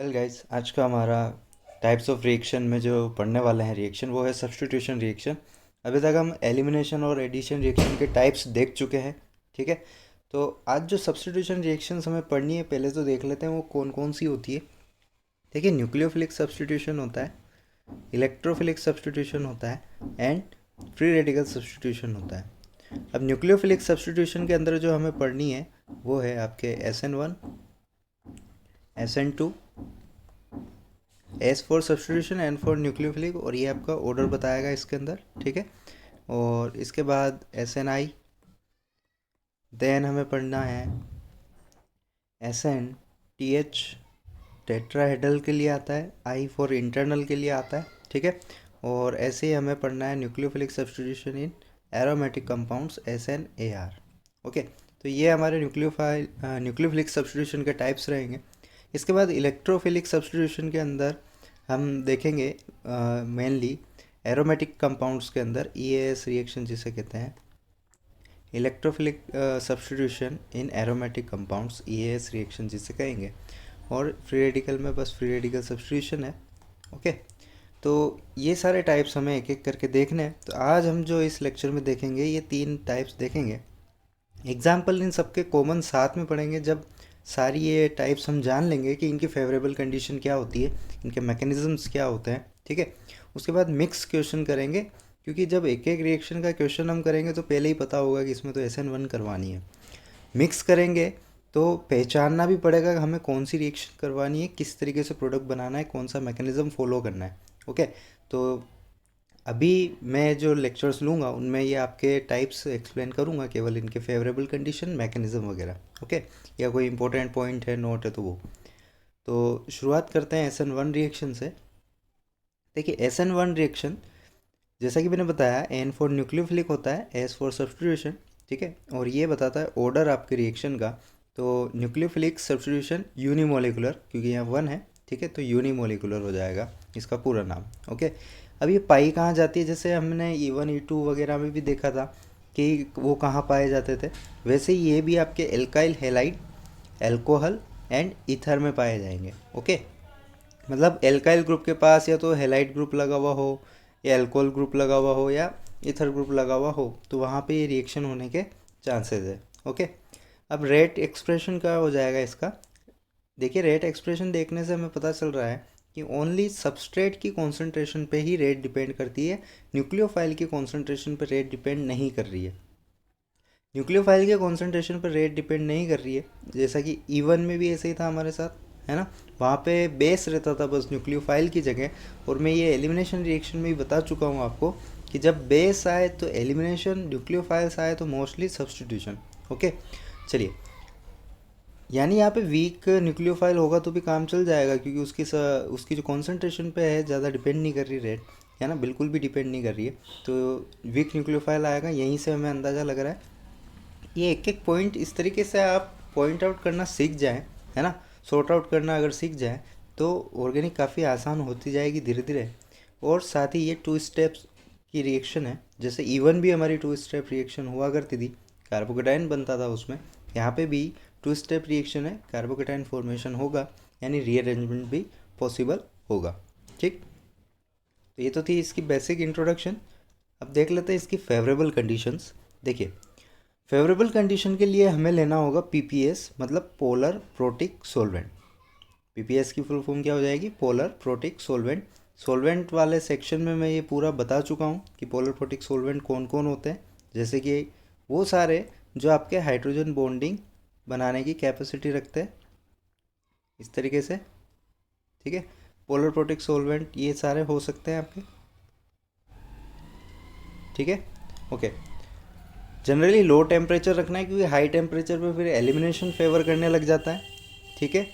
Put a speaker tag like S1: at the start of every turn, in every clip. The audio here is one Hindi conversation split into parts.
S1: वेल गाइस, आज का हमारा टाइप्स ऑफ रिएक्शन में जो पढ़ने वाले हैं रिएक्शन वो है सब्स्टिट्यूशन रिएक्शन। अभी तक हम एलिमिनेशन और एडिशन रिएक्शन के टाइप्स देख चुके हैं। ठीक है, तो आज जो सब्स्टिट्यूशन रिएक्शंस हमें पढ़नी है पहले तो देख लेते हैं वो कौन कौन सी होती है। देखिए, न्यूक्लियोफिलिक सब्स्टिट्यूशन होता है, इलेक्ट्रोफिलिक सब्स्टिट्यूशन होता है एंड फ्री रेडिकल सब्स्टिट्यूशन होता है। अब न्यूक्लियोफिलिक सब्स्टिट्यूशन के अंदर जो हमें पढ़नी है वो है आपके SN1, SN2, S for substitution, N for nucleophilic, और ये आपका ऑर्डर बताएगा इसके अंदर। ठीक है, और इसके बाद SNI, देन हमें पढ़ना है SNTH, टेट्राहेड्रल के लिए आता है, आई फॉर इंटरनल के लिए आता है। ठीक है, और ऐसे ही हमें पढ़ना है न्यूक्लियोफिलिक सब्स्टिट्यूशन इन एरोमेटिक कंपाउंड्स SNAR। ओके, तो ये हमारे न्यूक्लियोफिलिक सब्स्टिट्यूशन के टाइप्स रहेंगे। इसके बाद इलेक्ट्रोफिलिक सब्स्टिट्यूशन के अंदर हम देखेंगे मेनली एरोमेटिक कंपाउंड्स के अंदर EAS रिएक्शन जिसे कहते हैं, इलेक्ट्रोफिलिक सब्स्टिट्यूशन इन एरोमेटिक कंपाउंड्स EAS रिएक्शन जिसे कहेंगे, और फ्री रेडिकल में बस फ्री रेडिकल सब्स्टिट्यूशन है। ओके, तो ये सारे टाइप्स हमें एक एक करके देखने हैं। तो आज हम जो इस लेक्चर में देखेंगे ये 3 टाइप्स देखेंगे। एग्जाम्पल इन सबके कॉमन साथ में पढ़ेंगे। जब सारी ये टाइप्स हम जान लेंगे कि इनकी फेवरेबल कंडीशन क्या होती है, इनके मैकेनिज्म्स क्या होते हैं, ठीक है, उसके बाद मिक्स क्वेश्चन करेंगे। क्योंकि जब एक एक रिएक्शन का क्वेश्चन हम करेंगे तो पहले ही पता होगा कि इसमें तो SN1 करवानी है। मिक्स करेंगे तो पहचानना भी पड़ेगा कि हमें कौन सी रिएक्शन करवानी है, किस तरीके से प्रोडक्ट बनाना है, कौन सा मैकेनिज्म फॉलो करना है। ओके, तो अभी मैं जो लेक्चर्स लूँगा उनमें ये आपके टाइप्स एक्सप्लेन करूँगा, केवल इनके फेवरेबल कंडीशन, मैकेनिज्म वगैरह। ओके, या कोई इंपॉर्टेंट पॉइंट है, नोट है तो वो। तो शुरुआत करते हैं SN1 रिएक्शन से। देखिए, SN1 रिएक्शन जैसा कि मैंने बताया, N फॉर न्यूक्लियोफिलिक होता है, S फॉर सब्स्टिट्यूशन। ठीक है, और ये बताता है ऑर्डर आपके रिएक्शन का। तो न्यूक्लियोफिलिक सब्स्टिट्यूशन यूनिमोलिकुलर, क्योंकि यहाँ 1 है, ठीक है, तो यूनिमोलिकुलर हो जाएगा इसका पूरा नाम। ओके, अब ये पाई कहाँ जाती है, जैसे हमने E1 E2 वगैरह में भी देखा था कि वो कहाँ पाए जाते थे, वैसे ही ये भी आपके alkyl halide, alcohol and ether में पाए जाएंगे। ओके, मतलब एल्काइल ग्रुप के पास या तो हेलाइड ग्रुप लगा हुआ हो, या एल्कोहल ग्रुप लगा हुआ हो, या ईथर ग्रुप लगा हुआ हो, तो वहाँ पे ये रिएक्शन होने के चांसेस है। ओके, अब रेट एक्सप्रेशन का हो जाएगा इसका। देखिए, रेट एक्सप्रेशन देखने से हमें पता चल रहा है कि ओनली सबस्ट्रेट की कॉन्सेंट्रेशन पे ही रेट डिपेंड करती है, न्यूक्लियोफाइल की कॉन्सेंट्रेशन पर रेट डिपेंड नहीं कर रही है। न्यूक्लियोफाइल के कॉन्सेंट्रेशन पर रेट डिपेंड नहीं कर रही है, जैसा कि E1 में भी ऐसे ही था हमारे साथ, है ना। वहाँ पे बेस रहता था बस न्यूक्लियोफाइल की जगह। और मैं ये एलिमिनेशन रिएक्शन में भी बता चुका हूँ आपको कि जब बेस आए तो एलिमिनेशन, न्यूक्लियोफाइल्स आए तो मोस्टली सब्स्टिट्यूशन। ओके, चलिए, यानी यहाँ पे वीक न्यूक्लियोफाइल होगा तो भी काम चल जाएगा, क्योंकि उसकी जो कॉन्सेंट्रेशन पे है ज़्यादा डिपेंड नहीं कर रही रेट, है ना, बिल्कुल भी डिपेंड नहीं कर रही है। तो वीक न्यूक्लियोफाइल आएगा, यहीं से हमें अंदाज़ा लग रहा है। ये एक एक पॉइंट इस तरीके से आप पॉइंट आउट करना सीख जाएं, है ना, सॉर्ट आउट करना अगर सीख जाएं तो ऑर्गेनिक काफ़ी आसान होती जाएगी धीरे धीरे। और साथ ही ये 2 स्टेप्स की रिएक्शन है, जैसे E1 भी हमारी 2 स्टेप रिएक्शन हुआ करती थी, कार्बोकेटाइन बनता था उसमें। यहाँ पे भी 2 स्टेप रिएक्शन है, कार्बोकेटाइन फॉर्मेशन होगा, यानी रीअरेंजमेंट भी पॉसिबल होगा। ठीक, तो ये तो थी इसकी बेसिक इंट्रोडक्शन। अब देख लेते हैं इसकी फेवरेबल कंडीशंस। देखिए, फेवरेबल कंडीशन के लिए हमें लेना होगा PPS, मतलब पोलर प्रोटिक सोलवेंट। PPS की फुल फॉर्म क्या हो जाएगी, पोलर प्रोटिक सोलवेंट। सोलवेंट वाले सेक्शन में मैं ये पूरा बता चुका हूँ कि पोलर प्रोटिक सोलवेंट कौन कौन होते हैं, जैसे कि वो सारे जो आपके हाइड्रोजन बॉन्डिंग बनाने की कैपेसिटी रखते हैं, इस तरीके से। ठीक है, पोलर प्रोटिक सोलवेंट ये सारे हो सकते हैं आपके। ठीक है, ओके, जनरली लो टेम्परेचर रखना है, क्योंकि हाई टेम्परेचर पे फिर एलिमिनेशन फेवर करने लग जाता है। ठीक है,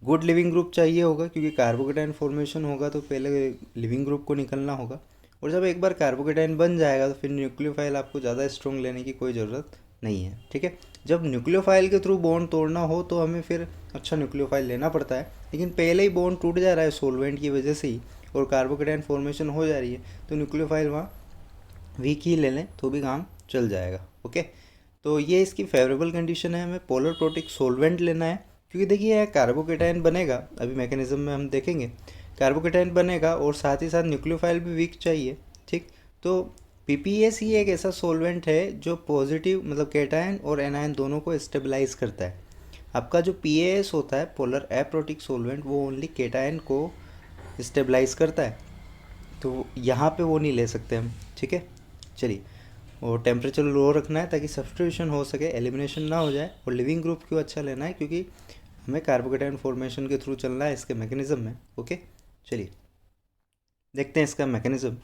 S1: गुड लिविंग ग्रुप चाहिए होगा, क्योंकि कार्बोकेटाइन फॉर्मेशन होगा तो पहले लिविंग ग्रुप को निकलना होगा। और जब एक बार कार्बोकेटाइन बन जाएगा तो फिर न्यूक्लियोफाइल आपको ज़्यादा स्ट्रॉन्ग लेने की कोई ज़रूरत नहीं है। ठीक है, जब न्यूक्लियोफाइल के थ्रू बॉन्ड तोड़ना हो तो हमें फिर अच्छा न्यूक्लियोफाइल लेना पड़ता है, लेकिन पहले ही बॉन्ड टूट जा रहा है सोलवेंट की वजह से ही, और कार्बोकेटाइन फॉर्मेशन हो जा रही है, तो न्यूक्लियोफाइल वहाँ वीक ही ले लें तो भी काम चल जाएगा। ओके, तो ये इसकी फेवरेबल कंडीशन है, हमें पोलर प्रोटिक सोलवेंट लेना है, क्योंकि देखिए यह कार्बोकेटाइन बनेगा, अभी मैकेनिज्म में हम देखेंगे, कार्बोकेटाइन बनेगा और साथ ही साथ न्यूक्लियोफाइल भी वीक चाहिए, ठीक। तो पीपीएस ही एक ऐसा सोलवेंट है जो पॉजिटिव मतलब केटायन और एनायन दोनों को स्टेबलाइज करता है। आपका जो पीएएस होता है, पोलर एप्रोटिक सोलवेंट, वो ओनली केटायन को स्टेबलाइज करता है, तो यहाँ पे वो नहीं ले सकते हम, ठीक है। चलिए, और टेम्परेचर लो रखना है ताकि सब्स्टिट्यूशन हो सके, एलिमिनेशन ना हो जाए। और लिविंग ग्रुप क्यों अच्छा लेना है, क्योंकि हमें कार्बोकेटाइन फॉर्मेशन के थ्रू चलना है इसके मैकेनिज्म में। ओके, चलिए देखते हैं इसका मैकेनिज्म।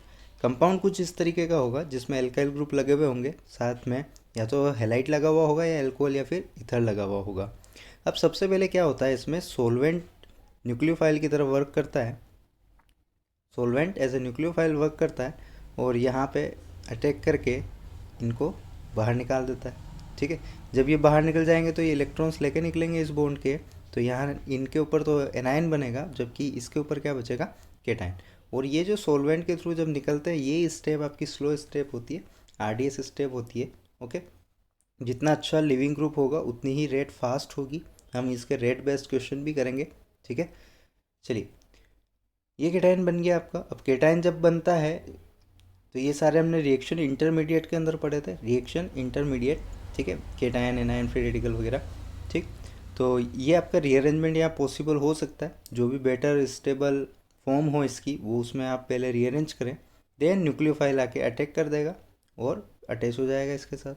S1: कंपाउंड कुछ इस तरीके का होगा जिसमें एल्काइल ग्रुप लगे हुए होंगे, साथ में या तो हेलाइट लगा हुआ होगा या एल्कोहल या फिर इथर लगा हुआ होगा। अब सबसे पहले क्या होता है, इसमें सोलवेंट न्यूक्लियोफाइल की तरह वर्क करता है, solvent as a nucleophile work करता है और यहाँ पे अटैक करके इनको बाहर निकाल देता है, ठीक है। जब ये बाहर निकल जाएंगे तो ये इलेक्ट्रॉन्स लेके निकलेंगे इस बॉन्ड के, तो यहाँ इनके ऊपर तो एनायन बनेगा, जबकि इसके ऊपर क्या बचेगा, केटायन। और ये जो सोलवेंट के थ्रू जब निकलते हैं, ये स्टेप आपकी स्लो स्टेप होती है, आरडीएस स्टेप होती है। ओके, जितना अच्छा लिविंग ग्रुप होगा उतनी ही रेट फास्ट होगी। हम इसके रेट बेस्ड क्वेश्चन भी करेंगे, ठीक है। चलिए, ये केटायन बन गया आपका। अब केटायन जब बनता है तो ये सारे हमने रिएक्शन इंटरमीडिएट के अंदर पढ़े थे, रिएक्शन इंटरमीडिएट, ठीक है, केटायन एनायन फ्री रेडिकल वगैरह, ठीक। तो ये आपका रीअरेंजमेंट यहाँ पॉसिबल हो सकता है, जो भी बेटर स्टेबल फॉर्म हो इसकी वो उसमें आप पहले रीअरेंज करें, देन न्यूक्लियोफाइल आके अटैक कर देगा और अटैच हो जाएगा इसके साथ।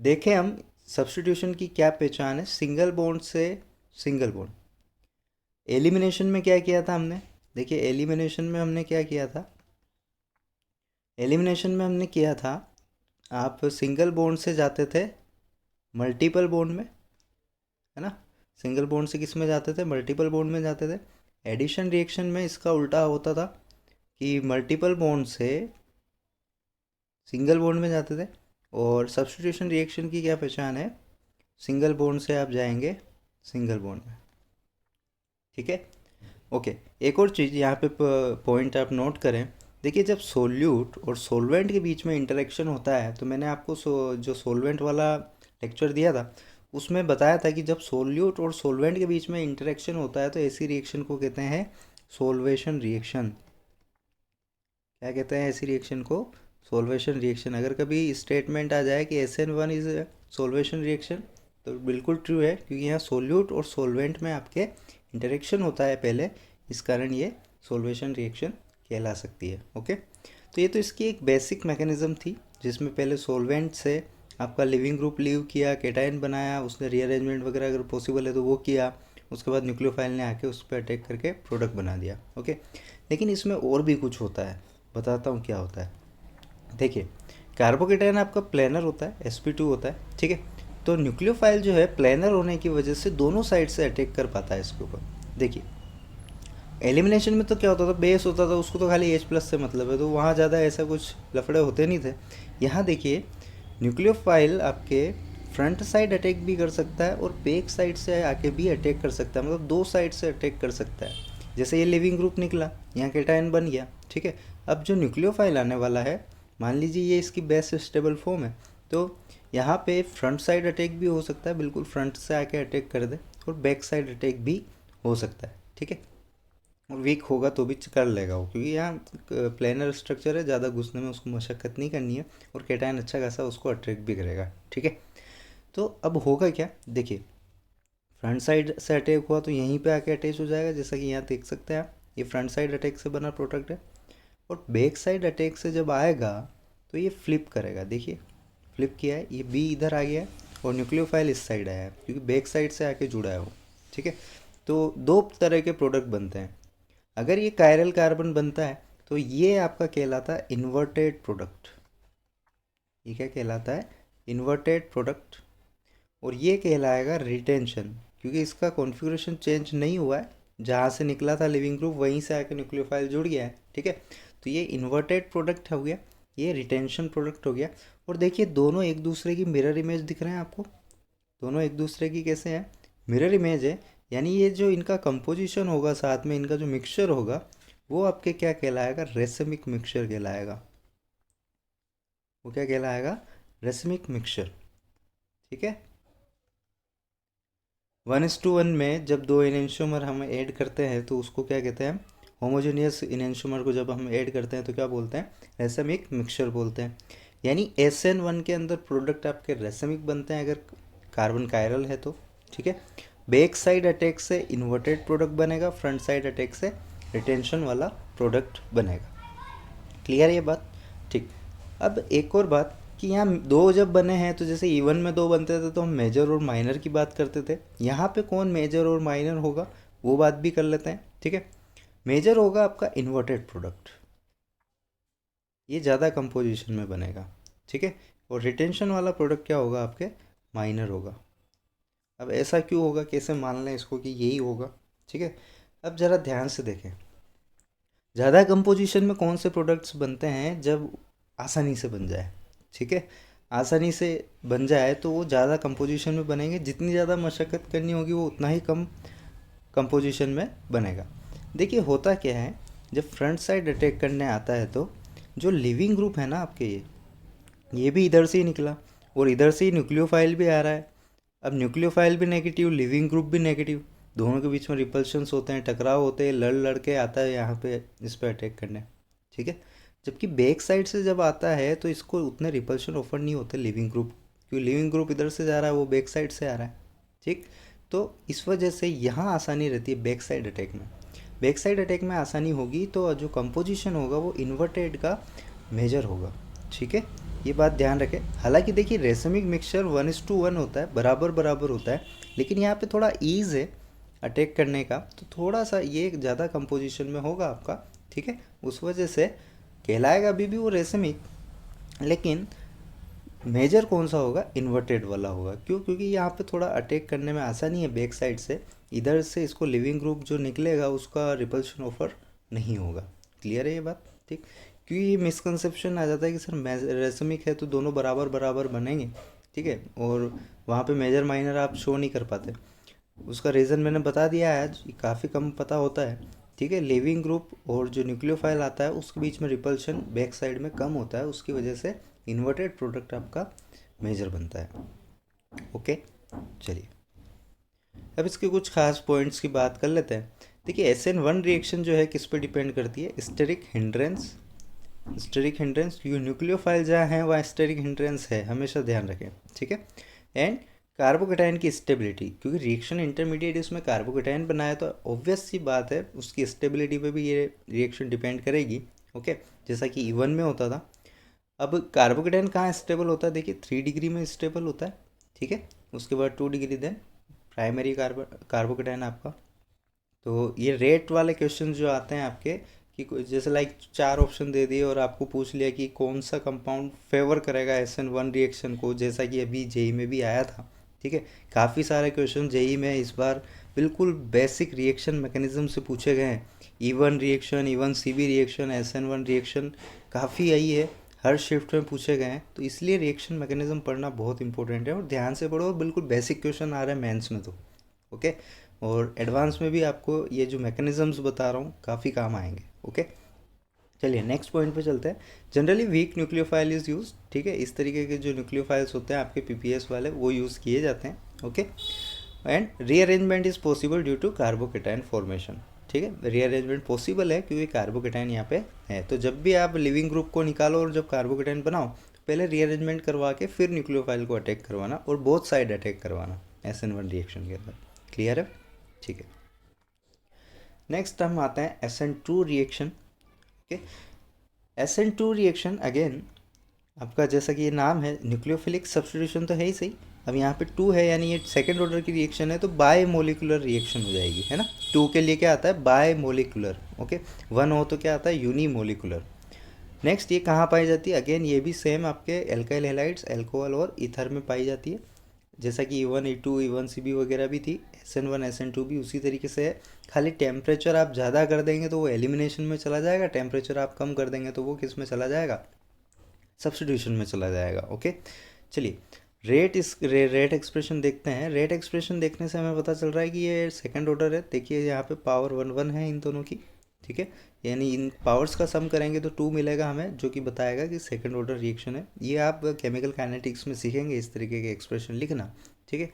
S1: देखें हम सब्स्टिट्यूशन की क्या पहचान है, सिंगल बॉन्ड से सिंगल बॉन्ड। एलिमिनेशन में क्या किया था हमने, देखिए एलिमिनेशन में हमने क्या किया था, एलिमिनेशन में हमने किया था, आप सिंगल बॉन्ड से जाते थे मल्टीपल बॉन्ड में, है ना। सिंगल बॉन्ड से किस में जाते थे, मल्टीपल बॉन्ड में जाते थे। एडिशन रिएक्शन में इसका उल्टा होता था कि मल्टीपल बॉन्ड से सिंगल बॉन्ड में जाते थे। और सब्स्टिट्यूशन रिएक्शन की क्या पहचान है, सिंगल बॉन्ड से आप जाएंगे सिंगल बॉन्ड में, ठीक है। ओके, एक और चीज़ यहाँ पे पॉइंट आप नोट करें, देखिए जब सोल्यूट और सोलवेंट के बीच में इंटरेक्शन होता है, तो मैंने आपको जो सोलवेंट वाला लेक्चर दिया था उसमें बताया था कि जब सोल्यूट और सोलवेंट के बीच में इंटरेक्शन होता है तो ऐसी रिएक्शन को कहते हैं सोल्वेशन रिएक्शन। क्या कहते हैं ऐसी रिएक्शन को, सोल्वेशन रिएक्शन। अगर कभी स्टेटमेंट आ जाए कि SN1 इज सोल्वेशन रिएक्शन, तो बिल्कुल ट्रू है, क्योंकि यहाँ सोल्यूट और सोलवेंट में आपके इंटरेक्शन होता है पहले, इस कारण ये सोल्वेशन रिएक्शन कहला सकती है। ओके, तो ये तो इसकी एक बेसिक मैकेनिज्म थी, जिसमें पहले सोलवेंट से आपका लिविंग ग्रुप लीव किया, केटायन बनाया, उसने रीअरेंजमेंट वगैरह अगर पॉसिबल है तो वो किया, उसके बाद न्यूक्लियोफाइल ने आके उस पर अटैक करके प्रोडक्ट बना दिया। ओके, लेकिन इसमें और भी कुछ होता है, बताता हूँ क्या होता है। देखिए, कार्बोकेटायन आपका प्लेनर होता है, sp2 होता है, ठीक है। तो न्यूक्लियोफाइल जो है प्लेनर होने की वजह से दोनों साइड से अटैक कर पाता है इसके ऊपर। देखिए, एलिमिनेशन में तो क्या होता था, बेस होता था, उसको तो खाली H+ से मतलब है, तो वहाँ ज़्यादा ऐसा कुछ लफड़े होते नहीं थे। यहाँ देखिए, न्यूक्लियोफाइल आपके फ्रंट साइड अटैक भी कर सकता है और बैक साइड से आके भी अटैक कर सकता है, मतलब दो साइड से अटैक कर सकता है। जैसे ये लिविंग ग्रुप निकला, यहाँ केटायन बन गया, ठीक है। अब जो न्यूक्लियोफाइल आने वाला है, मान लीजिए ये इसकी बेस्ट स्टेबल फॉर्म है, तो यहाँ पे फ्रंट साइड अटैक भी हो सकता है, बिल्कुल फ्रंट से आके अटैक कर दे, और बैक साइड अटैक भी हो सकता है, ठीक है। और वीक होगा तो भी कर लेगा वो, क्योंकि यहाँ प्लेनर स्ट्रक्चर है, ज़्यादा घुसने में उसको मशक्क़त नहीं करनी है, और केटायन अच्छा खासा उसको अट्रैक्ट भी करेगा, ठीक है। तो अब होगा क्या, देखिए फ्रंट साइड से अटैक हुआ तो यहीं पे आके अटैच हो जाएगा, जैसा कि यहाँ देख सकते हैं आप, ये फ्रंट साइड अटैक से बना प्रोडक्ट है। और बैक साइड अटैक से जब आएगा तो ये फ्लिप करेगा, देखिए फ्लिप किया है, ये बी इधर आ गया है और न्यूक्लियोफाइल इस साइड आया है, क्योंकि बैक साइड से आके जुड़ा है वो, ठीक है। तो दो तरह के प्रोडक्ट बनते हैं। अगर ये कायरल कार्बन बनता है तो ये आपका कहलाता है इन्वर्टेड प्रोडक्ट। ये क्या कहलाता है, इन्वर्टेड प्रोडक्ट। और ये कहलाएगा रिटेंशन, क्योंकि इसका कॉन्फ़िगरेशन चेंज नहीं हुआ है, जहाँ से निकला था लिविंग ग्रुप वहीं से आकर न्यूक्लियोफाइल जुड़ गया है, ठीक है। तो ये इन्वर्टेड प्रोडक्ट हो गया, ये रिटेंशन प्रोडक्ट हो गया। और देखिए दोनों एक दूसरे की मिरर इमेज दिख रहे हैं आपको, दोनों एक दूसरे की कैसे हैं, मिरर इमेज है। यानी ये जो इनका कंपोजिशन होगा, साथ में इनका जो मिक्सचर होगा, वो आपके क्या कहलाएगा, रेसमिक मिक्सचर कहलाएगा। वो क्या कहलाएगा, रेसमिक मिक्सचर, ठीक है। 1:1 में जब दो इनैंशियोमर हम ऐड करते हैं तो उसको क्या कहते हैं, होमोजेनियस इनैंशियोमर को जब हम ऐड करते हैं तो क्या बोलते हैं, रेसमिक मिक्सचर बोलते हैं। यानी SN1 के अंदर प्रोडक्ट आपके रेसमिक बनते हैं अगर कार्बन कायरल है तो, ठीक है। बैक साइड अटैक से इन्वर्टेड प्रोडक्ट बनेगा, फ्रंट साइड अटैक से रिटेंशन वाला प्रोडक्ट बनेगा। क्लियर ये बात, ठीक। अब एक और बात कि यहाँ दो जब बने हैं तो जैसे इवन में दो बनते थे तो हम मेजर और माइनर की बात करते थे, यहाँ पे कौन मेजर और माइनर होगा वो बात भी कर लेते हैं, ठीक है। मेजर होगा आपका इन्वर्टेड प्रोडक्ट, ये ज़्यादा कंपोजिशन में बनेगा, ठीक है। और रिटेंशन वाला प्रोडक्ट क्या होगा आपके, माइनर होगा। अब ऐसा क्यों होगा, कैसे मान लें इसको कि यही होगा, ठीक है। अब ज़रा ध्यान से देखें, ज़्यादा कंपोजिशन में कौन से प्रोडक्ट्स बनते हैं, जब आसानी से बन जाए, ठीक है। आसानी से बन जाए तो वो ज़्यादा कंपोजिशन में बनेंगे, जितनी ज़्यादा मशक्क़त करनी होगी वो उतना ही कम कंपोजिशन में बनेगा। देखिए होता क्या है, जब फ्रंट साइड अटैक करने आता है तो जो लिविंग ग्रुप है ना आपके, ये भी इधर से ही निकला और इधर से ही न्यूक्लियोफाइल भी आ रहा है। अब न्यूक्लियोफाइल भी नेगेटिव, लिविंग ग्रुप भी नेगेटिव, दोनों के बीच में रिपल्शंस होते हैं, टकराव होते हैं, लड़ लड़ के आता है यहाँ पे इस पे अटैक करने, ठीक है। जबकि बैक साइड से जब आता है तो इसको उतने रिपल्शन ऑफर नहीं होते लिविंग ग्रुप, क्योंकि लिविंग ग्रुप इधर से जा रहा है, वो बैक साइड से आ रहा है, ठीक। तो इस वजह से यहाँ आसानी रहती है बैक साइड अटैक में। बैक साइड अटैक में आसानी होगी तो जो कंपोजिशन होगा वो इन्वर्टेड का मेजर होगा, ठीक है। ये बात ध्यान रखें। हालांकि देखिए रेसमिक मिक्सचर 1:1 होता है, बराबर बराबर होता है, लेकिन यहाँ पे थोड़ा ईज है अटैक करने का, तो थोड़ा सा ये ज़्यादा कंपोजिशन में होगा आपका, ठीक है। उस वजह से कहलाएगा अभी भी वो रेसमिक, लेकिन मेजर कौन सा होगा, इन्वर्टेड वाला होगा। क्यों, क्योंकि यहाँ पे थोड़ा अटैक करने में आसानी है बैक साइड से, इधर से इसको लिविंग ग्रुप जो निकलेगा उसका रिपल्शन ऑफर नहीं होगा। क्लियर है ये बात, ठीक। क्योंकि ये मिसकंसेप्शन आ जाता है कि सर रेसमिक है तो दोनों बराबर बराबर बनेंगे, ठीक है, और वहाँ पे मेजर माइनर आप शो नहीं कर पाते। उसका रीज़न मैंने बता दिया है आज, काफ़ी कम पता होता है, ठीक है। लिविंग ग्रुप और जो न्यूक्लियोफाइल आता है उसके बीच में रिपल्शन बैक साइड में कम होता है, उसकी वजह से इन्वर्टेड प्रोडक्ट आपका मेजर बनता है। ओके, चलिए अब इसके कुछ खास पॉइंट्स की बात कर लेते हैं। देखिए SN1 रिएक्शन जो है किस पे डिपेंड करती है, स्टेरिक हिंड्रेंस। स्टेरिक हिंड्रेंस, क्योंकि न्यूक्लियोफाइल जहाँ है वहाँ स्टेरिक हिंड्रेंस है, हमेशा ध्यान रखें, ठीक है। एंड कार्बोकेटाइन की स्टेबिलिटी, क्योंकि रिएक्शन इंटरमीडिएट इसमें कार्बोकेटाइन बनाया तो ऑब्वियस सी बात है उसकी स्टेबिलिटी पे भी ये रिएक्शन डिपेंड करेगी, ओके। जैसा कि इवन में होता था। अब कार्बोकेटाइन कहाँ स्टेबल होता है, देखिए 3 डिग्री में स्टेबल होता है, ठीक है। उसके बाद 2 डिग्री देन प्राइमरी कार्बोकेटाइन आपका। तो ये रेट वाले क्वेश्चन जो आते हैं आपके कि जैसे लाइक 4 ऑप्शन दे दिए और आपको पूछ लिया कि कौन सा कंपाउंड फेवर करेगा SN1 रिएक्शन को, जैसा कि अभी जेई में भी आया था, ठीक है। काफ़ी सारे क्वेश्चन जेई में इस बार बिल्कुल बेसिक रिएक्शन मैकेनिज्म से पूछे गए हैं। E one reaction, even CB reaction, SN1 reaction काफ़ी आई है, हर शिफ्ट में पूछे गए हैं, तो इसलिए रिएक्शन मैकेनिज्म पढ़ना बहुत इंपॉर्टेंट है और ध्यान से पढ़ो, बिल्कुल बेसिक क्वेश्चन आ रहे हैं मेंस में तो, ओके। और एडवांस में भी आपको ये जो मैकेनिज्म्स बता रहा हूँ काफ़ी काम आएंगे, ओके। चलिए नेक्स्ट पॉइंट पे चलते हैं। Generally weak nucleophile is use, ठीक है। इस तरीके के जो न्यूक्लियोफाइल्स होते हैं आपके PPS वाले वो यूज़ किए जाते हैं, okay. And rearrangement is possible due to carbocation formation, ठीक है। रीअरेंजमेंट पॉसिबल है क्योंकि कार्बोकेटाइन यहाँ पे है। तो जब भी आप लिविंग ग्रुप को निकालो और जब कार्बोकेटाइन बनाओ तो पहले रीअरेंजमेंट करवा के फिर न्यूक्लियोफाइल को अटैक करवाना और बोथ साइड अटैक करवाना SN1 रिएक्शन के अंदर। क्लियर है, ठीक है। नेक्स्ट हम आते हैं SN2 reaction, okay. SN2 reaction again आपका जैसा कि ये नाम है, न्यूक्लियोफिलिक सब्स्टिट्यूशन तो है ही सही। अब यहाँ पे 2 है यानी ये सेकेंड ऑर्डर की रिएक्शन है तो बाय मोलिकुलर रिएक्शन हो जाएगी, है ना। 2 के लिए क्या आता है, बाय मोलिकुलर, ओके। 1 हो तो क्या आता है, यूनी मोलिकुलर। नेक्स्ट ये कहाँ पाई जाती है, अगेन ये भी सेम आपके एल्काइल हैलाइड्स, अल्कोहल और ईथर में पाई जाती है, जैसा कि E1 E2 E1 CB वगैरह भी थी। SN1 SN2 भी उसी तरीके से है, खाली टेम्परेचर आप ज़्यादा कर देंगे तो वो एलिमिनेशन में चला जाएगा, टेम्परेचर आप कम कर देंगे तो वो किस में चला जाएगा, सब्स्टिट्यूशन में चला जाएगा, ओके। चलिए रेट एक्सप्रेशन देखते हैं। रेट एक्सप्रेशन देखने से हमें पता चल रहा है कि ये सेकंड ऑर्डर है। देखिए यहाँ पे पावर 1 है इन दोनों की, ठीक है। यानी इन पावर्स का सम करेंगे तो 2 मिलेगा हमें, जो कि बताएगा कि सेकंड ऑर्डर रिएक्शन है। ये आप केमिकल काइनेटिक्स में सीखेंगे इस तरीके के एक्सप्रेशन लिखना, ठीक है।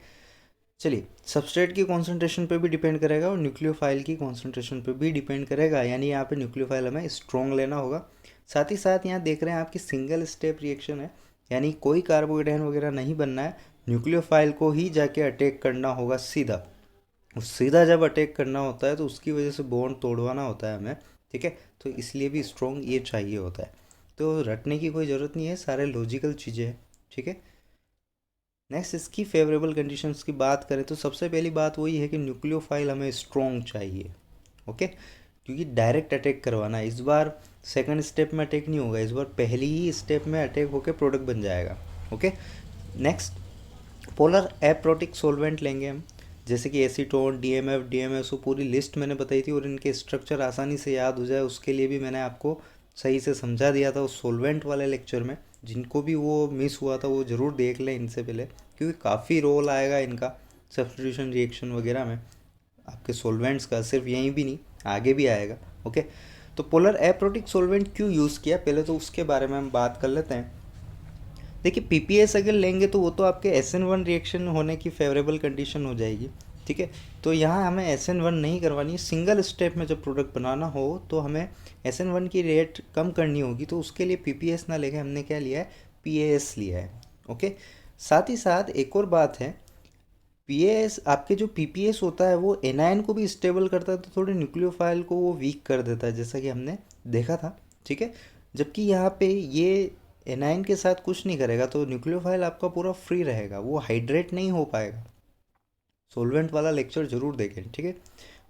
S1: चलिए, सबस्ट्रेट की कॉन्सेंट्रेशन पे भी डिपेंड करेगा और न्यूक्लियोफाइल की कॉन्सेंट्रेशन पे भी डिपेंड करेगा, यानी यहाँ पे न्यूक्लियोफाइल हमें स्ट्रॉन्ग लेना होगा। साथ ही साथ यहाँ देख रहे हैं आपकी सिंगल स्टेप रिएक्शन है, यानी कोई कार्बोकेटायन वगैरह नहीं बनना है, न्यूक्लियोफाइल को ही जाके अटैक करना होगा सीधा। सीधा जब अटैक करना होता है तो उसकी वजह से बॉन्ड तोड़वाना होता है हमें, ठीक है। तो इसलिए भी स्ट्रॉन्ग ये चाहिए होता है, तो रटने की कोई ज़रूरत नहीं है, सारे लॉजिकल चीज़ें हैं, ठीक है। नेक्स्ट, इसकी फेवरेबल कंडीशंस की बात करें तो सबसे पहली बात वही है कि न्यूक्लियोफाइल हमें स्ट्रॉन्ग चाहिए, ओके, क्योंकि डायरेक्ट अटैक करवाना है। इस बार सेकंड स्टेप में अटैक नहीं होगा, इस बार पहली ही स्टेप में अटैक होकर प्रोडक्ट बन जाएगा, okay. Next, polar aprotic solvent लेंगे हम, जैसे कि एसीटोन, डीएमएफ, डीएमएसओ, पूरी लिस्ट मैंने बताई थी, और इनके स्ट्रक्चर आसानी से याद हो जाए उसके लिए भी मैंने आपको सही से समझा दिया था उस सोलवेंट वाले लेक्चर में। जिनको भी वो मिस हुआ था वो ज़रूर देख लें इनसे पहले, क्योंकि काफ़ी रोल आएगा इनका सब्स्टिट्यूशन रिएक्शन वगैरह में, आपके सोलवेंट्स का, सिर्फ यहीं भी नहीं आगे भी आएगा, ओके। तो पोलर एप्रोटिक सोलवेंट क्यों यूज़ किया, पहले तो उसके बारे में हम बात कर लेते हैं। देखिए, पीपीएस अगर लेंगे तो वो तो आपके SN1 रिएक्शन होने की फेवरेबल कंडीशन हो जाएगी, ठीक है। तो यहाँ हमें SN1 नहीं करवानी है, सिंगल स्टेप में जब प्रोडक्ट बनाना हो तो हमें SN1 की रेट कम करनी होगी, तो उसके लिए पीपीएस ना लेके हमने क्या लिया है, पीएएस लिया है, ओके। साथ ही साथ एक और बात है, पीएएस, आपके जो पीपीएस होता है वो एनायन को भी स्टेबल करता है, तो थोड़े न्यूक्लियोफाइल को वो वीक कर देता है, जैसा कि हमने देखा था, ठीक है। जबकि यहाँ पे ये एनायन के साथ कुछ नहीं करेगा, तो न्यूक्लियोफाइल आपका पूरा फ्री रहेगा, वो हाइड्रेट नहीं हो पाएगा। सोलवेंट वाला लेक्चर जरूर देखें, ठीक है।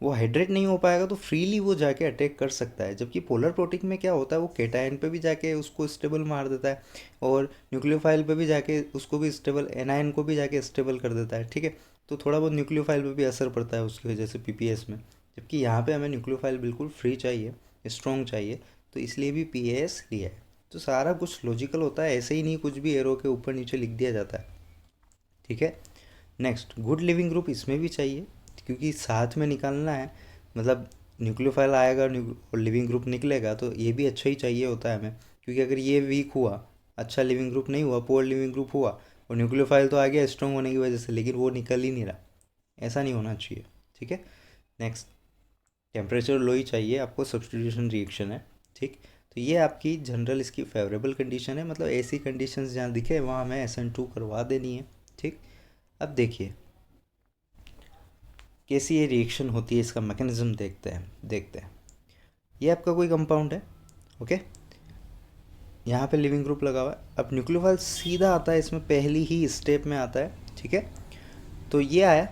S1: वो हाइड्रेट नहीं हो पाएगा तो फ्रीली वो जाके अटैक कर सकता है, जबकि पोलर प्रोटीन में क्या होता है, वो केटायन पे भी जाके उसको स्टेबल मार देता है, और न्यूक्लियोफाइल पे भी जाके उसको भी स्टेबल, एनायन को भी जाके स्टेबल कर देता है, ठीक है। तो थोड़ा बहुत न्यूक्लियोफाइल पे भी असर पड़ता है उसकी वजह से पीपीएस में, जबकि यहाँ पे हमें न्यूक्लियोफाइल बिल्कुल फ्री चाहिए, स्ट्रॉन्ग चाहिए, तो इसलिए भी पीएएस लिया है। तो सारा कुछ लॉजिकल होता है, ऐसे ही नहीं कुछ भी एरो के ऊपर नीचे लिख दिया जाता है, ठीक है। नेक्स्ट, गुड लिविंग ग्रुप इसमें भी चाहिए, क्योंकि साथ में निकालना है, मतलब न्यूक्लियोफाइल आएगा और लिविंग ग्रुप निकलेगा, तो ये भी अच्छा ही चाहिए होता है हमें, क्योंकि अगर ये वीक हुआ, अच्छा लिविंग ग्रुप नहीं हुआ, पुअर लिविंग ग्रुप हुआ, और न्यूक्लियोफाइल तो आ गया स्ट्रॉन्ग होने की वजह से, लेकिन वो निकल ही नहीं रहा, ऐसा नहीं होना चाहिए, ठीक है। नेक्स्ट, टेम्परेचर लो ही चाहिए आपको, सब्स्टिट्यूशन रिएक्शन है, ठीक। तो ये आपकी जनरल इसकी फेवरेबल कंडीशन है, मतलब ऐसी कंडीशंस जहाँ दिखे वहाँ हमें SN2 करवा देनी है, ठीक। अब देखिए कैसी ये रिएक्शन होती है, इसका मैकेनिज्म देखते हैं। ये आपका कोई कंपाउंड है, ओके, यहाँ पे लिविंग ग्रुप लगा हुआ है, अब न्यूक्लियोफाइल सीधा आता है इसमें, पहली ही स्टेप में आता है, ठीक है। तो ये आया,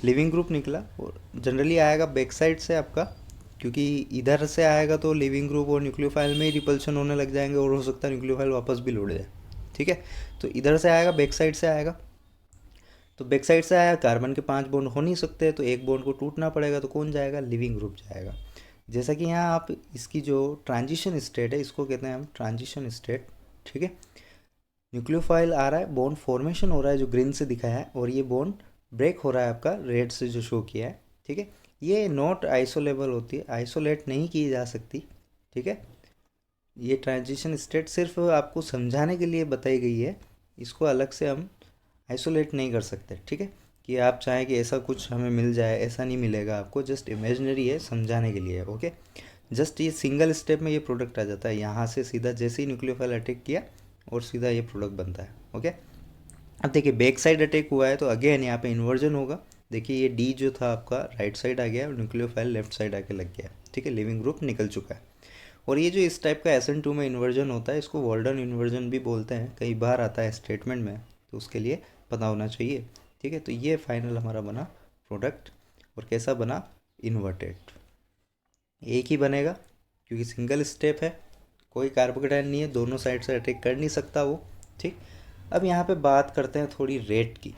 S1: लिविंग ग्रुप निकला, और जनरली आएगा बैक साइड से आपका, क्योंकि इधर से आएगा तो लिविंग ग्रुप और न्यूक्लियोफाइल में ही रिपल्शन होने लग जाएंगे, और हो सकता है न्यूक्लियोफाइल वापस भी लौट जाए, ठीक है। तो इधर से आएगा, बैक साइड से आएगा, तो बैक साइड से आया, कार्बन के 5 बॉन्ड हो नहीं सकते, तो एक बॉन्ड को टूटना पड़ेगा, तो कौन जाएगा, लिविंग ग्रुप जाएगा। जैसा कि यहाँ आप इसकी जो ट्रांजिशन स्टेट है, इसको कहते हैं हम ट्रांजिशन स्टेट, ठीक है। न्यूक्लियोफाइल आ रहा है, बॉन्ड फॉर्मेशन हो रहा है जो ग्रीन से दिखाया है, और ये बॉन्ड ब्रेक हो रहा है आपका रेड से जो शो किया है, ठीक है। ये नॉट आइसोलेबल होती है, आइसोलेट नहीं की जा सकती, ठीक है। ये ट्रांजिशन स्टेट सिर्फ आपको समझाने के लिए बताई गई है, इसको अलग से हम आइसोलेट नहीं कर सकते, ठीक है। कि आप चाहें कि ऐसा कुछ हमें मिल जाए, ऐसा नहीं मिलेगा आपको, जस्ट इमेजिनरी है, समझाने के लिए, ओके। जस्ट ये सिंगल स्टेप में ये प्रोडक्ट आ जाता है, यहाँ से सीधा जैसे ही न्यूक्लियोफाइल अटैक किया और सीधा ये प्रोडक्ट बनता है, ओके। अब देखिए बैक साइड अटैक हुआ है तो अगेन यहाँ पे इन्वर्जन होगा, देखिए ये डी जो था आपका राइट साइड आ गया और न्यूक्लियोफाइल लेफ्ट साइड आके लग गया, ठीक है, लिविंग ग्रुप निकल चुका है। और ये जो इस टाइप का SN2 में इन्वर्जन होता है, इसको वॉल्डन इन्वर्जन भी बोलते हैं, कई बार आता है स्टेटमेंट में, तो उसके लिए पता होना चाहिए, ठीक है। तो ये फाइनल हमारा बना प्रोडक्ट, और कैसा बना, इन्वर्टेड, एक ही बनेगा क्योंकि सिंगल स्टेप है, कोई कार्बोकेटाइन नहीं है, दोनों साइड से अटैक कर नहीं सकता वो, ठीक। अब यहाँ पे बात करते हैं थोड़ी रेट की।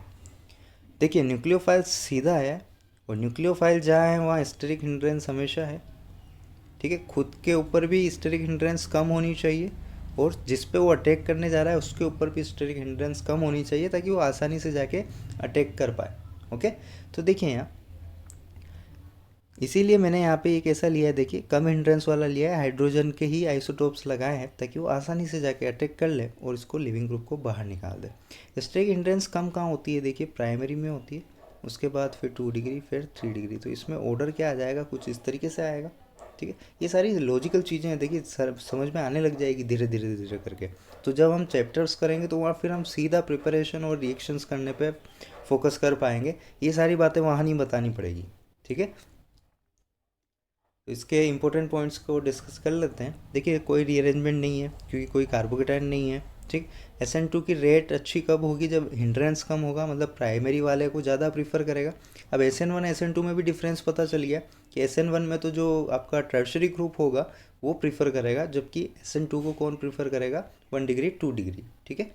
S1: देखिए न्यूक्लियोफाइल सीधा है, और न्यूक्लियोफाइल जहाँ है वहाँ स्टेरिक हिंड्रेंस हमेशा है, ठीक है। खुद के ऊपर भी स्टेरिक हिंड्रेंस कम होनी चाहिए, और जिस पे वो अटैक करने जा रहा है उसके ऊपर भी स्टेरिक हिंड्रेंस कम होनी चाहिए, ताकि वो आसानी से जाके अटैक कर पाए, ओके। तो देखिए यहाँ, इसीलिए मैंने यहाँ पे एक ऐसा लिया है, देखिए कम हिंड्रेंस वाला लिया है, हाइड्रोजन के ही आइसोटोप्स लगाए हैं, ताकि वो आसानी से जाके अटैक कर ले और इसको लिविंग ग्रुप को बाहर निकाल दे। स्टेरिक हिंड्रेंस कम कहाँ होती है, देखिए प्राइमरी में होती है, उसके बाद फिर 2 डिग्री, फिर 3 डिग्री। तो इसमें ऑर्डर क्या आ जाएगा, कुछ इस तरीके से आएगा। ठीक है, ये सारी लॉजिकल चीज़ें हैं, देखिए सर समझ में आने लग जाएगी धीरे धीरे धीरे करके। तो जब हम चैप्टर्स करेंगे तो वहाँ फिर हम सीधा प्रिपरेशन और रिएक्शंस करने पे फोकस कर पाएंगे, ये सारी बातें वहाँ नहीं बतानी पड़ेगी। ठीक है, तो इसके इंपॉर्टेंट पॉइंट्स को डिस्कस कर लेते हैं। देखिए कोई रीअरेंजमेंट नहीं है क्योंकि कोई कार्बोकेटाइन नहीं है। ठीक, SN2 की रेट अच्छी कब होगी, जब हिंड्रेंस कम होगा, मतलब प्राइमरी वाले को ज़्यादा प्रीफर करेगा। अब SN1 SN2 में भी डिफरेंस पता चल गया कि SN1 में तो जो आपका टर्शरी ग्रुप होगा वो प्रीफर करेगा, जबकि SN2 को कौन प्रीफर करेगा, 1 डिग्री 2 डिग्री। ठीक है,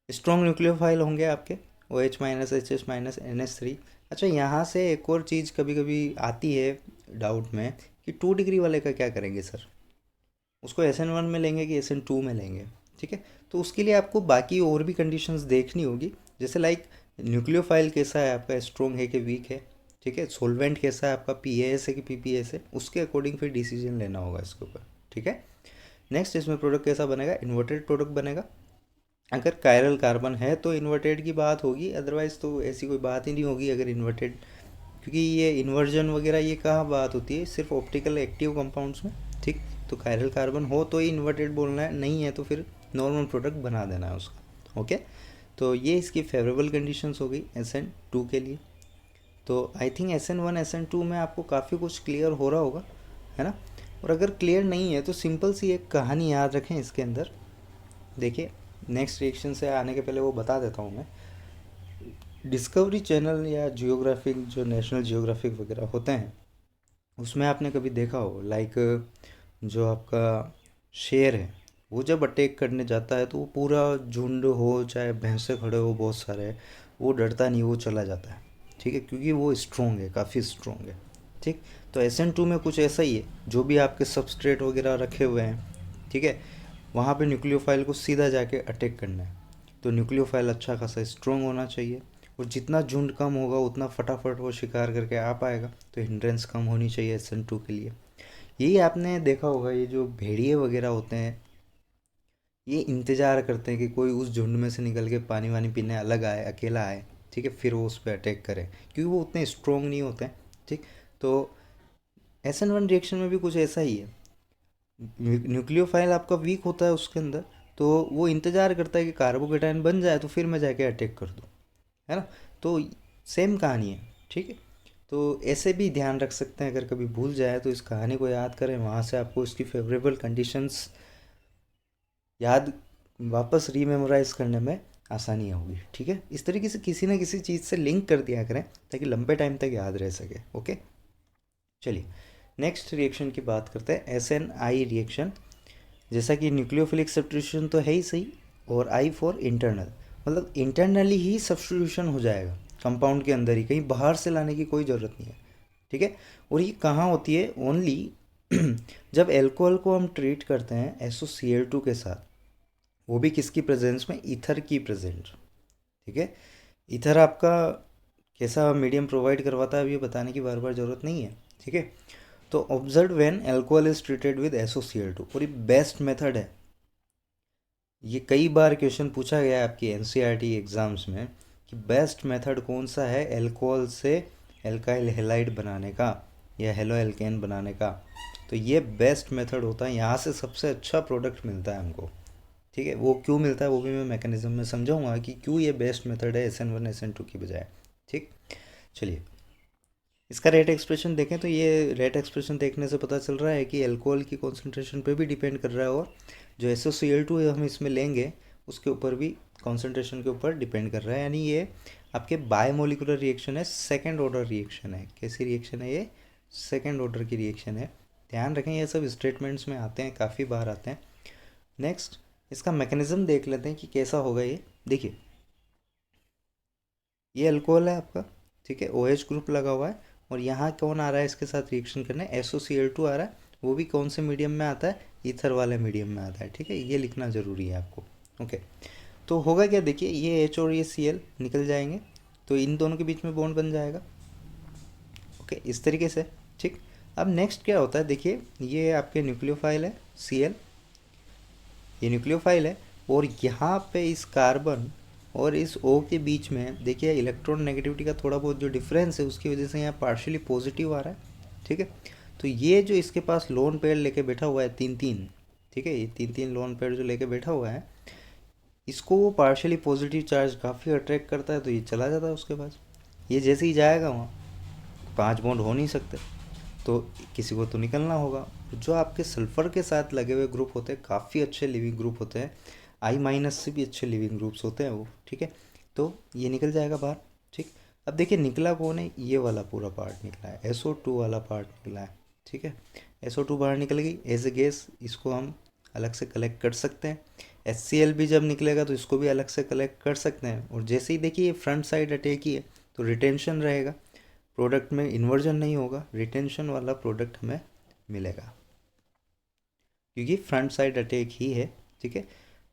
S1: स्ट्रॉन्ग न्यूक्लियोफाइल होंगे आपके OH minus HS minus NH3। अच्छा, यहाँ से एक और चीज़ कभी कभी आती है डाउट में कि 2 डिग्री वाले का क्या करेंगे सर, उसको SN1 में लेंगे कि SN2 में लेंगे। ठीक है, तो उसके लिए आपको बाकी और भी कंडीशंस देखनी होगी, जैसे लाइक न्यूक्लियोफाइल कैसा है आपका, स्ट्रॉन्ग है कि वीक है। ठीक है, सोलवेंट कैसा है आपका, PAS है कि PPS है, उसके अकॉर्डिंग फिर डिसीजन लेना होगा इसके ऊपर। ठीक है, नेक्स्ट इसमें प्रोडक्ट कैसा बनेगा, इन्वर्टेड प्रोडक्ट बनेगा। अगर कायरल कार्बन है तो इन्वर्टेड की बात होगी, अदरवाइज़ तो ऐसी कोई बात ही नहीं होगी अगर इन्वर्टेड, क्योंकि ये इन्वर्जन वगैरह ये कहाँ बात होती है, सिर्फ ऑप्टिकल एक्टिव कंपाउंड्स में। ठीक, तो कायरल कार्बन हो तो ही इन्वर्टेड बोलना है, नहीं है तो फिर नॉर्मल प्रोडक्ट बना देना है उसका। ओके, तो ये इसकी फेवरेबल कंडीशंस हो गई SN2 के लिए। तो आई थिंक SN1 SN2 में आपको काफ़ी कुछ क्लियर हो रहा होगा, है ना। और अगर क्लियर नहीं है तो सिंपल सी एक कहानी याद रखें इसके अंदर। देखिए नेक्स्ट रिएक्शन से आने के पहले वो बता देता हूँ मैं, डिस्कवरी चैनल या जियोग्राफिक जो नेशनल जियोग्राफिक वगैरह होते हैं उसमें आपने कभी देखा हो, लाइक जो आपका शेर है वो जब अटैक करने जाता है तो वो पूरा झुंड हो चाहे भैंसे खड़े हो बहुत सारे, वो डरता नहीं, वो चला जाता है। ठीक है, क्योंकि वो स्ट्रॉन्ग है, काफ़ी स्ट्रॉन्ग है। ठीक, तो SN2 में कुछ ऐसा ही है, जो भी आपके सबस्ट्रेट वगैरह रखे हुए हैं, ठीक है, वहाँ पे न्यूक्लियोफाइल को सीधा जाके अटैक करना है। तो न्यूक्लियोफाइल अच्छा खासा स्ट्रॉन्ग होना चाहिए, और जितना झुंड कम होगा उतना फटाफट वो शिकार करके आ पाएगा, तो हिंड्रेंस कम होनी चाहिए SN2 के लिए। यही आपने देखा होगा, ये जो भेड़िए वगैरह होते हैं ये इंतज़ार करते हैं कि कोई उस झुंड में से निकल के पानी वानी पीने अलग आए, अकेला आए, ठीक है, फिर वो उस पर अटैक करे, क्योंकि वो उतने स्ट्रॉन्ग नहीं होते हैं। ठीक, तो SN1 रिएक्शन में भी कुछ ऐसा ही है, न्यूक्लियोफाइल आपका वीक होता है उसके अंदर, तो वो इंतज़ार करता है कि कार्बोकेटाइन बन जाए तो फिर मैं जाके अटैक कर दूँ, है ना। तो सेम कहानी है। ठीक है, तो ऐसे भी ध्यान रख सकते हैं, अगर कभी भूल जाए तो इस कहानी को याद करें, वहाँ से आपको इसकी फेवरेबल कंडीशंस याद वापस रीमेमोराइज करने में आसानी होगी। ठीक है, इस तरीके से किसी ना किसी चीज़ से लिंक कर दिया करें ताकि लंबे टाइम तक याद रह सके। ओके, चलिए नेक्स्ट रिएक्शन की बात करते हैं, SNI रिएक्शन। जैसा कि न्यूक्लियोफिलिक सब्स्टिट्यूशन तो है ही सही, और I फॉर इंटरनल, मतलब इंटरनली ही सब्स्टिट्यूशन हो जाएगा कंपाउंड के अंदर ही, कहीं बाहर से लाने की कोई ज़रूरत नहीं है। ठीक है, और ये कहाँ होती है, ओनली जब एल्कोहल को हम ट्रीट करते हैं SOCl2 के साथ, वो भी किसकी प्रेजेंस में, ईथर की प्रेजेंट। ठीक है, ईथर आपका कैसा मीडियम प्रोवाइड करवाता है अब ये बताने की बार बार ज़रूरत नहीं है। ठीक है, तो observe when alcohol is treated with SOCl2, और ये बेस्ट मेथड है। ये कई बार क्वेश्चन पूछा गया है आपकी NCERT एग्जाम्स में कि बेस्ट मेथड कौन सा है अल्कोहल से एल्काइल हेलाइड बनाने का या हेलो एल्केन बनाने का, तो ये बेस्ट मेथड होता है, यहाँ से सबसे अच्छा प्रोडक्ट मिलता है हमको। ठीक है, वो क्यों मिलता है वो भी मैं मैकेनिज्म में समझाऊंगा कि क्यों ये बेस्ट मेथड है SN1 SN2 की बजाय। ठीक, चलिए इसका रेट एक्सप्रेशन देखें तो ये रेट एक्सप्रेशन देखने से पता चल रहा है कि अल्कोहल की कॉन्सेंट्रेशन पे भी डिपेंड कर रहा है, और जो SOCl2 हम इसमें लेंगे उसके ऊपर भी कॉन्सेंट्रेशन के ऊपर डिपेंड कर रहा है, यानी ये आपके बायोमोलिकुलर रिएक्शन है, सेकेंड ऑर्डर रिएक्शन है। कैसी रिएक्शन है ये, सेकेंड ऑर्डर की रिएक्शन है। ध्यान रखें ये सब स्टेटमेंट्स में आते हैं, काफ़ी बार आते हैं। नेक्स्ट इसका मैकेनिज्म देख लेते हैं कि कैसा होगा ये। देखिए ये अल्कोहल है आपका, ठीक है, OH ग्रुप लगा हुआ है, और यहाँ कौन आ रहा है इसके साथ रिएक्शन करने, SOCl2 आ रहा है, वो भी कौन से मीडियम में आता है, ईथर वाले मीडियम में आता है। ठीक है, ये लिखना ज़रूरी है आपको। ओके, तो होगा क्या, देखिए ये H और ये Cl निकल जाएंगे, तो इन दोनों के बीच में बॉन्ड बन जाएगा। ओके, इस तरीके से। ठीक, अब नेक्स्ट क्या होता है, देखिए ये आपके न्यूक्लियोफाइल है Cl, ये न्यूक्लियोफाइल है, और यहाँ पे इस कार्बन और इस O के बीच में देखिए इलेक्ट्रॉन नेगेटिविटी का थोड़ा बहुत जो डिफरेंस है उसकी वजह से यहाँ पार्शियली पॉजिटिव आ रहा है, ठीक है। तो ये जो इसके पास लोन पेयर लेके बैठा हुआ है 3-3, ठीक है, ये 3-3 लोन पेयर जो लेके बैठा हुआ है, इसको वो पार्शियली पॉजिटिव चार्ज काफ़ी अट्रैक्ट करता है, तो ये चला जाता है उसके पास। ये जैसे ही जाएगा वहाँ 5 बॉन्ड हो नहीं सकते, तो किसी को तो निकलना होगा। जो आपके सल्फ़र के साथ लगे हुए ग्रुप होते हैं काफ़ी अच्छे लिविंग ग्रुप होते हैं, I- से भी अच्छे लिविंग ग्रुप्स होते हैं वो, ठीक है। तो ये निकल जाएगा बाहर, ठीक। अब देखिए निकला कौन है, ये वाला पूरा पार्ट निकला है, SO2 वाला पार्ट निकला है, ठीक है। SO2 बाहर निकल गई एज ए गैस, इसको हम अलग से कलेक्ट कर सकते हैं। HCl भी जब निकलेगा तो इसको भी अलग से कलेक्ट कर सकते हैं। और जैसे ही देखिए फ्रंट साइड अटैक ही है तो रिटेंशन रहेगा, प्रोडक्ट में इन्वर्जन नहीं होगा, रिटेंशन वाला प्रोडक्ट हमें मिलेगा क्योंकि फ्रंट साइड अटैक ही है, ठीक है।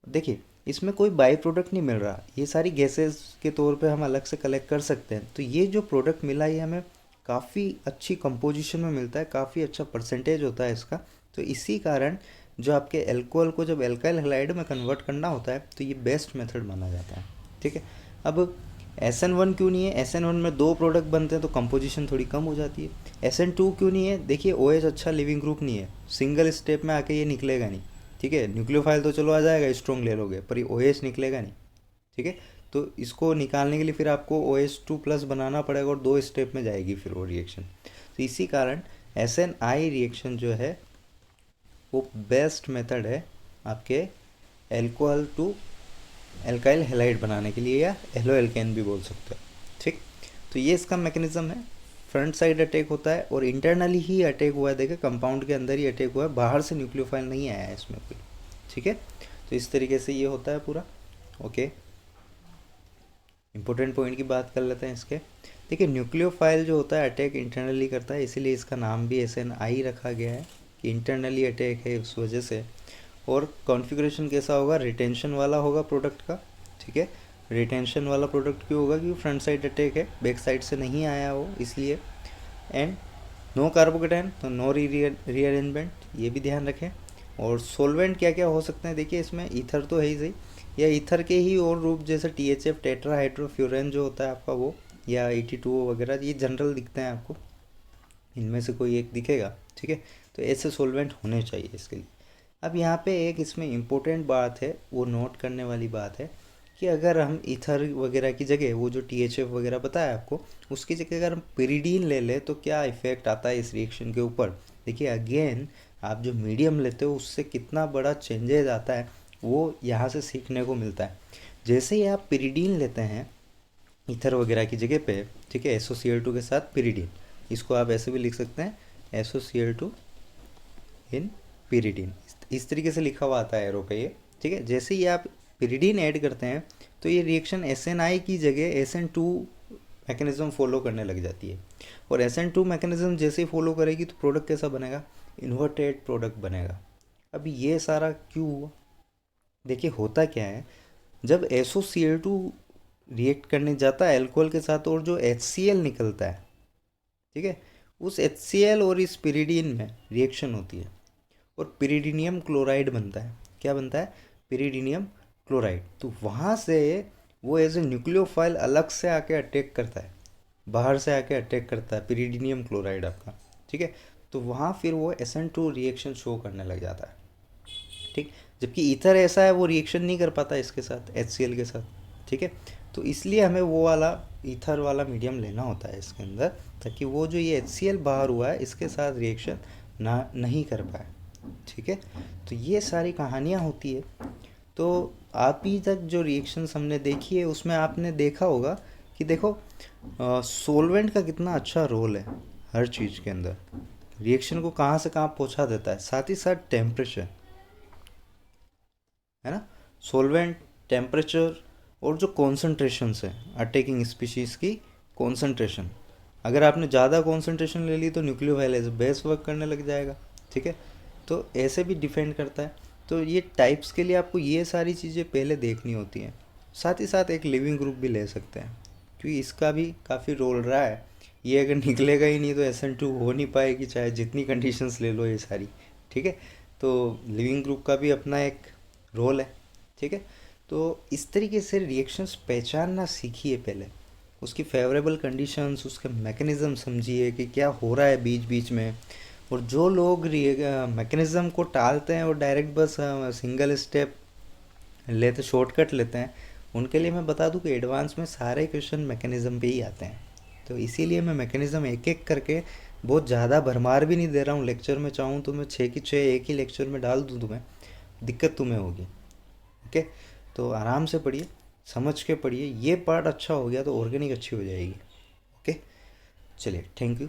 S1: देखिए इसमें कोई बाई प्रोडक्ट नहीं मिल रहा, ये सारी गैसेस के तौर पे हम अलग से कलेक्ट कर सकते हैं। तो ये जो प्रोडक्ट मिला ये हमें काफ़ी अच्छी कंपोजिशन में मिलता है, काफ़ी अच्छा परसेंटेज होता है इसका। तो इसी कारण जो आपके एल्कोहल को जब एल्काइल हैलाइड में कन्वर्ट करना होता है तो ये बेस्ट मेथड माना जाता है, ठीक है। अब SN1 क्यों नहीं है, SN1 में 2 प्रोडक्ट बनते हैं तो कंपोजिशन थोड़ी कम हो जाती है। SN2 क्यों नहीं है, देखिए OH अच्छा लिविंग ग्रुप नहीं है, सिंगल स्टेप में आके ये निकलेगा नहीं, ठीक है। न्यूक्लियोफाइल तो चलो आ जाएगा, स्ट्रॉन्ग ले लोगे, पर ये OH निकलेगा नहीं, ठीक है। तो इसको निकालने के लिए फिर आपको OH2+ बनाना पड़ेगा और 2 स्टेप में जाएगी फिर वो रिएक्शन। तो इसी कारण SNI रिएक्शन जो है वो बेस्ट मेथड है आपके एल्कोहल टू एल्काइल हैलाइड बनाने के लिए, या एलो एल्केन भी बोल सकते हो, ठीक। तो ये इसका मैकेनिज्म है, फ्रंट साइड अटैक होता है और इंटरनली ही अटैक हुआ है, देखे कंपाउंड के अंदर ही अटैक हुआ है, बाहर से न्यूक्लियोफाइल नहीं आया है इसमें कोई, ठीक है। तो इस तरीके से ये होता है पूरा, ओके। इंपॉर्टेंट पॉइंट की बात कर लेते हैं इसके। देखिए न्यूक्लियोफाइल जो होता है अटैक इंटरनली करता है, इसीलिए इसका नाम भी SNI रखा गया है कि इंटरनली अटैक है उस वजह से। और कॉन्फ़िगरेशन कैसा होगा, रिटेंशन वाला होगा प्रोडक्ट का, ठीक है। रिटेंशन वाला प्रोडक्ट क्यों होगा, क्योंकि फ्रंट साइड अटैक है, बैक साइड से नहीं आया वो इसलिए। एंड नो कार्बोकेटाइन तो नो रीअरेंजमेंट, ये भी ध्यान रखें। और सोलवेंट क्या क्या हो सकते हैं, देखिए इसमें ईथर तो है ही सही, या ईथर के ही और रूप जैसे THF टेट्राहाइड्रोफ्यूरेन जो होता है आपका वो, या 82 वगैरह, ये जनरल दिखते हैं आपको, इनमें से कोई एक दिखेगा, ठीक है। तो ऐसे सोलवेंट होने चाहिए इसके लिए। अब यहाँ पे एक इसमें इम्पोर्टेंट बात है, वो नोट करने वाली बात है कि अगर हम ईथर वगैरह की जगह वो जो THF वगैरह बताया आपको, उसकी जगह अगर हम पिरिडीन ले लें तो क्या इफ़ेक्ट आता है इस रिएक्शन के ऊपर। देखिए अगेन आप जो मीडियम लेते हो उससे कितना बड़ा चेंजेज आता है वो यहाँ से सीखने को मिलता है। जैसे ही आप पिरिडीन लेते हैं ईथर वगैरह की जगह पे, ठीक है, SOCl2 के साथ पिरिडीन, इसको आप ऐसे भी लिख सकते हैं SOCl2 इन पिरिडीन, इस तरीके से लिखा हुआ आता है एरो पे ये, ठीक है। जैसे ही आप पिरिडीन ऐड करते हैं तो ये रिएक्शन SNI की जगह SN2 मैकेनिज्म फॉलो करने लग जाती है। और SN2 मैकेनिज्म जैसे ही फॉलो करेगी तो प्रोडक्ट कैसा बनेगा, इन्वर्टेड प्रोडक्ट बनेगा। अब ये सारा क्यों हुआ, देखिए होता क्या है, जब SOCl2 रिएक्ट करने जाता है अल्कोहल के साथ और जो HCl निकलता है, ठीक है, उस HCl और इस पिरिडीन में रिएक्शन होती है और पिरिडीनियम क्लोराइड बनता है। क्या बनता है, पिरिडीनियम क्लोराइड। तो वहाँ से वो एज ए न्यूक्लियोफाइल अलग से आके अटैक करता है, बाहर से आके अटैक करता है पिरिडीनियम क्लोराइड आपका, ठीक है। तो वहाँ फिर वो SN2 रिएक्शन शो करने लग जाता है, ठीक। जबकि ईथर ऐसा है वो रिएक्शन नहीं कर पाता इसके साथ HCl के साथ, ठीक है। तो इसलिए हमें वो वाला ईथर वाला मीडियम लेना होता है इसके अंदर, ताकि वो जो ये HCl बाहर हुआ है इसके साथ रिएक्शन ना नहीं कर पाए, ठीक है। तो ये सारी कहानियाँ होती है। तो अभी तक जो रिएक्शंस हमने देखी है उसमें आपने देखा होगा कि देखो सोलवेंट का कितना अच्छा रोल है हर चीज़ के अंदर, रिएक्शन को कहाँ से कहाँ पहुँचा देता है, साथ ही साथ टेम्परेचर, है ना। सोलवेंट, टेम्परेचर और जो कॉन्सेंट्रेशंस है अटैकिंग स्पीशीज़ की कॉन्सेंट्रेशन, अगर आपने ज़्यादा कॉन्सेंट्रेशन ले ली तो न्यूक्लियोफाइल एज बेस वर्क करने लग जाएगा, ठीक है। तो ऐसे भी डिफेंड करता है। तो ये टाइप्स के लिए आपको ये सारी चीज़ें पहले देखनी होती हैं। साथ ही साथ एक लिविंग ग्रुप भी ले सकते हैं क्योंकि इसका भी काफ़ी रोल रहा है। ये अगर निकलेगा ही नहीं तो SN2 हो नहीं पाएगी, चाहे जितनी कंडीशंस ले लो ये सारी, ठीक है। तो लिविंग ग्रुप का भी अपना एक रोल है, ठीक है। तो इस तरीके से रिएक्शंस पहचानना सीखिए पहले, उसकी फेवरेबल कंडीशंस, उसके मैकेनिज़्म समझिए कि क्या हो रहा है बीच बीच में। और जो लोग मैकेनिज़्म को टालते हैं और डायरेक्ट बस सिंगल स्टेप लेते, शॉर्टकट लेते हैं, उनके लिए मैं बता दूं कि एडवांस में सारे क्वेश्चन मैकेनिज़्म पे ही आते हैं। तो इसीलिए मैं मैकेनिज़्म एक एक करके, बहुत ज़्यादा भरमार भी नहीं दे रहा हूँ लेक्चर में। चाहूँ तो मैं 6 की 6 एक ही लेक्चर में डाल दूँ तुम्हें, दिक्कत तुम्हें होगी। ओके, तो आराम से पढ़िए, समझ के पढ़िए। ये पार्ट अच्छा हो गया तो ऑर्गेनिक अच्छी हो जाएगी। ओके, चलिए, थैंक यू।